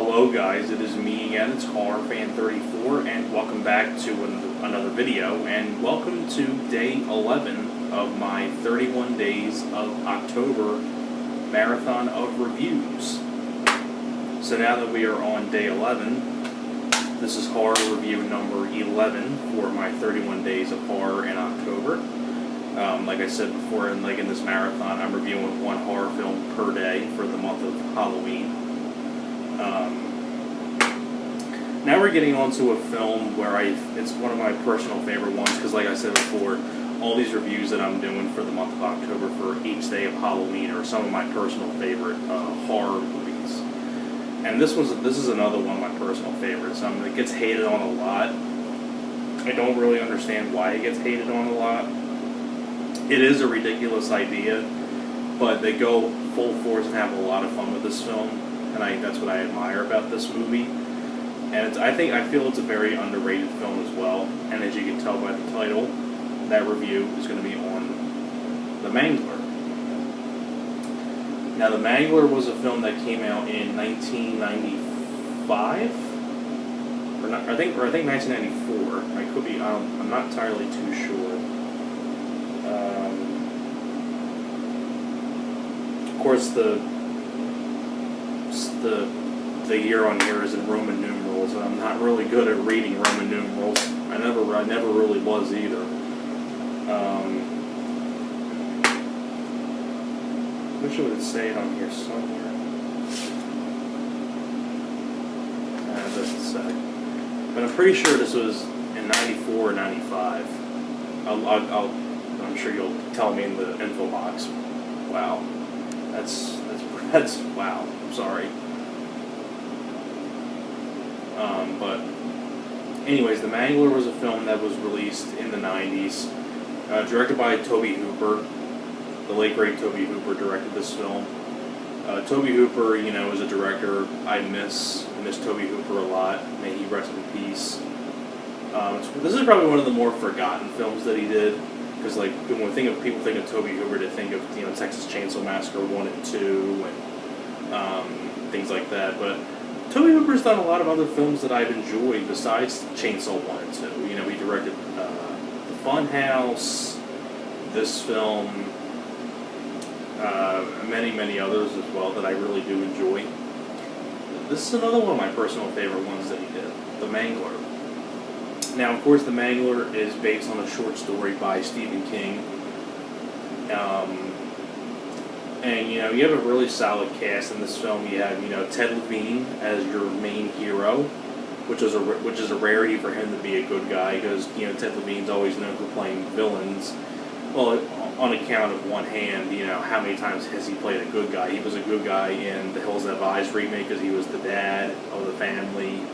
Hello guys, it is me again, it's HorrorFan34, and welcome back to another video, and welcome to day 11 of my 31 days of October marathon of reviews. So now that we are on day 11, this is horror review number 11 for my 31 days of horror in October. Like I said before, in this marathon, I'm reviewing one horror film per day for the month of Halloween. Now we're getting on to a film where it's one of my personal favorite ones, because like I said before, all these reviews that I'm doing for the month of October for each day of Halloween are some of my personal favorite horror movies. And this is another one of my personal favorites. It gets hated on a lot. I don't really understand why it gets hated on a lot. It is a ridiculous idea, but they go full force and have a lot of fun with this film, and that's what I admire about this movie. And I feel it's a very underrated film as well, and as you can tell by the title, that review is going to be on The Mangler. Now, The Mangler was a film that came out in 1995, I think 1994. I could be, I'm not entirely too sure. Of course, the year on here is in Roman numerals, and I'm not really good at reading Roman numerals. I never really was either. Wish it would say it on here somewhere. It doesn't say. But I'm pretty sure this was in 94 or 95. I'm sure you'll tell me in the info box. Wow, that's wow. I'm sorry. But anyways, The Mangler was a film that was released in the 90s, directed by Tobe Hooper. The late great Tobe Hooper directed this film. Tobe Hooper, is a director I miss Tobe Hooper a lot. May he rest in peace. This is probably one of the more forgotten films that he did, because when people think of Tobe Hooper, they think of Texas Chainsaw Massacre 1 and 2 and things like that. But Tobe Hooper's done a lot of other films that I've enjoyed besides Chainsaw 1 and 2. He directed The Funhouse, this film, many others as well that I really do enjoy. This is another one of my personal favorite ones that he did, The Mangler. Now, of course, The Mangler is based on a short story by Stephen King. And, you have a really solid cast in this film. You have, Ted Levine as your main hero, which is a rarity for him to be a good guy, because, Ted Levine's always known for playing villains. Well, on account of one hand, how many times has he played a good guy? He was a good guy in the Hills Have Eyes remake because he was the dad of the family.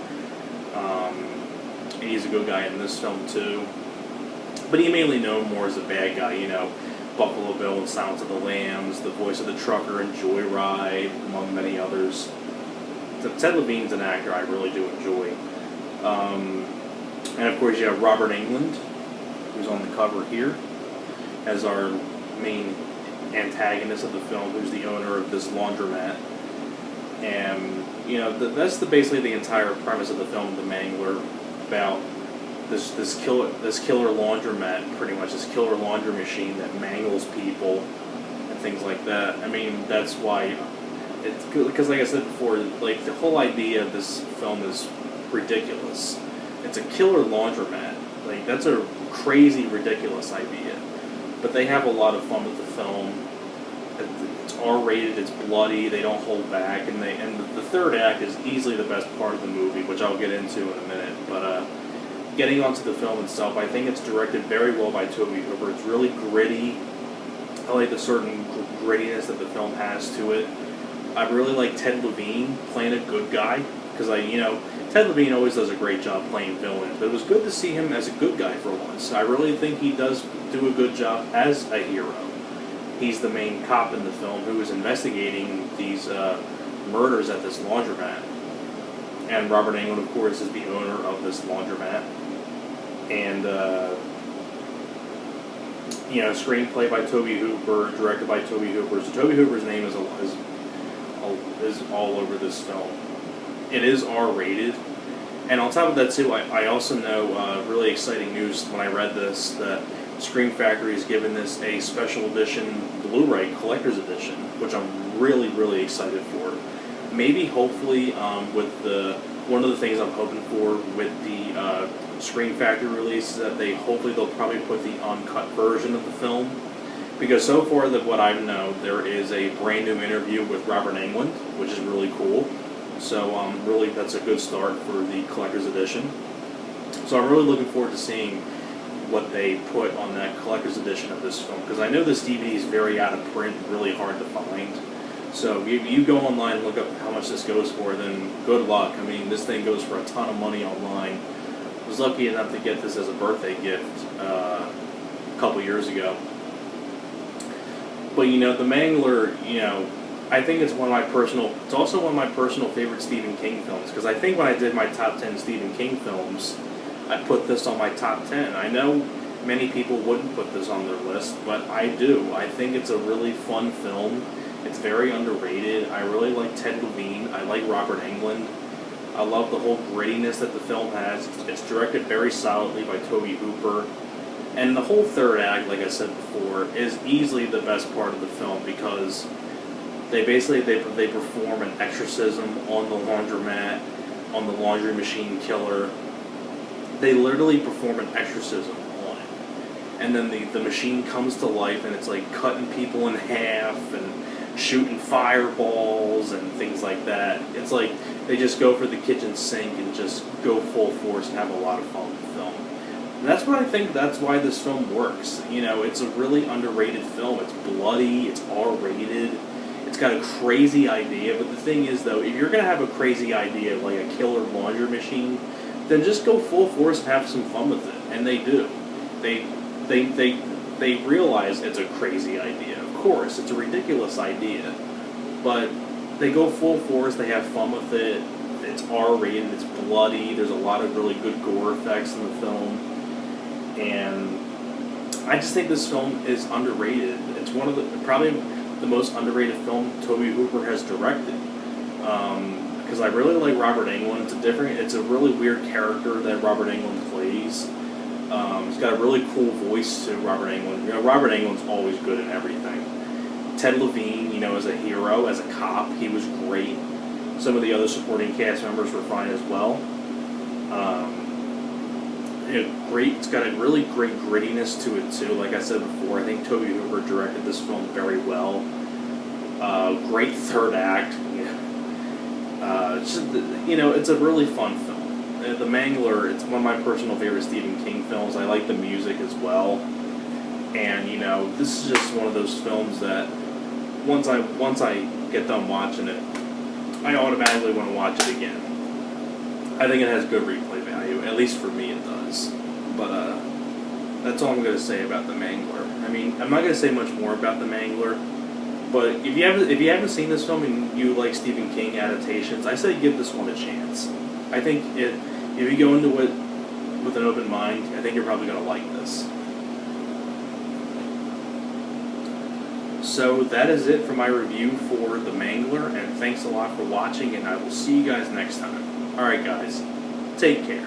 And he's a good guy in this film, too. But he mainly known more as a bad guy, Buffalo Bill and Silence of the Lambs, the voice of the trucker in Joyride, among many others. Ted Levine's an actor I really do enjoy. And of course you have Robert Englund, who's on the cover here, as our main antagonist of the film, who's the owner of this laundromat. And, that's basically the entire premise of the film, The Mangler, about this killer laundromat, pretty much, this killer laundry machine that mangles people and things like that. I mean, that's why it's good, because like I said before, the whole idea of this film is ridiculous. It's a killer laundromat. That's a crazy, ridiculous idea. But they have a lot of fun with the film. It's R-rated, it's bloody, they don't hold back, and the third act is easily the best part of the movie, which I'll get into in a minute. But getting onto the film itself, I think it's directed very well by Tobe Hooper. It's really gritty. I like the certain grittiness that the film has to it. I really like Ted Levine playing a good guy, because Ted Levine always does a great job playing villains, but it was good to see him as a good guy for once. I really think he does do a good job as a hero. He's the main cop in the film who is investigating these murders at this laundromat. And Robert Englund, of course, is the owner of this laundromat. And, screenplay by Tobe Hooper, directed by Tobe Hooper. So Tobe Hooper's name is all over this film. it is R-rated. And on top of that too, I also know really exciting news when I read this, that Scream Factory has given this a special edition Blu-ray collector's edition, which I'm really, really excited for. Maybe, hopefully, with one of the things I'm hoping for with the Scream Factory release is that they'll probably put the uncut version of the film. Because so far, what I know, there is a brand new interview with Robert Englund, which is really cool. So really, that's a good start for the collector's edition. So I'm really looking forward to seeing what they put on that collector's edition of this film, because I know this DVD is very out of print, really hard to find. So if you go online and look up how much this goes for, then good luck. I mean, this thing goes for a ton of money online. I was lucky enough to get this as a birthday gift a couple years ago. But the Mangler, I think it's also one of my personal favorite Stephen King films, because I think when I did my top 10 Stephen King films, I put this on my top 10. I know many people wouldn't put this on their list, but I do. I think it's a really fun film. It's very underrated. I really like Ted Levine. I like Robert Englund. I love the whole grittiness that the film has. It's directed very solidly by Tobe Hooper. And the whole third act, like I said before, is easily the best part of the film, because they perform an exorcism on the laundromat, on the laundry machine killer. They literally perform an exorcism on it. And then the machine comes to life, and it's like cutting people in half and shooting fireballs and things like that. It's like they just go for the kitchen sink and just go full force and have a lot of fun with the film. And that's why this film works. It's a really underrated film. It's bloody, it's R-rated, it's got a crazy idea, but the thing is, though, if you're going to have a crazy idea like a killer laundry machine, then just go full force and have some fun with it. And they do. They realize it's a crazy idea. Of course, it's a ridiculous idea, but they go full force, they have fun with it. It's R-rated, it's bloody, there's a lot of really good gore effects in the film. And I just think this film is underrated. It's one of probably the most underrated film Tobe Hooper has directed. Because I really like Robert Englund. It's a really weird character that Robert Englund plays. He's got a really cool voice to Robert Englund. Robert Englund's always good in everything. Ted Levine, as a hero, as a cop, he was great. Some of the other supporting cast members were fine as well. Great. It's got a really great grittiness to it too. Like I said before, I think Tobe Hooper directed this film very well. Great third act. It's a really fun film. The Mangler, it's one of my personal favorite Stephen King films. I like the music as well. And this is just one of those films that once I get done watching it, I automatically want to watch it again. I think it has good replay value, at least for me it does. But that's all I'm going to say about the Mangler. I mean, I'm not going to say much more about the Mangler, but if you haven't seen this film and you like Stephen King adaptations, I say give this one a chance. I think if you go into it with an open mind, I think you're probably going to like this. So that is it for my review for The Mangler, and thanks a lot for watching, and I will see you guys next time. Alright guys, take care.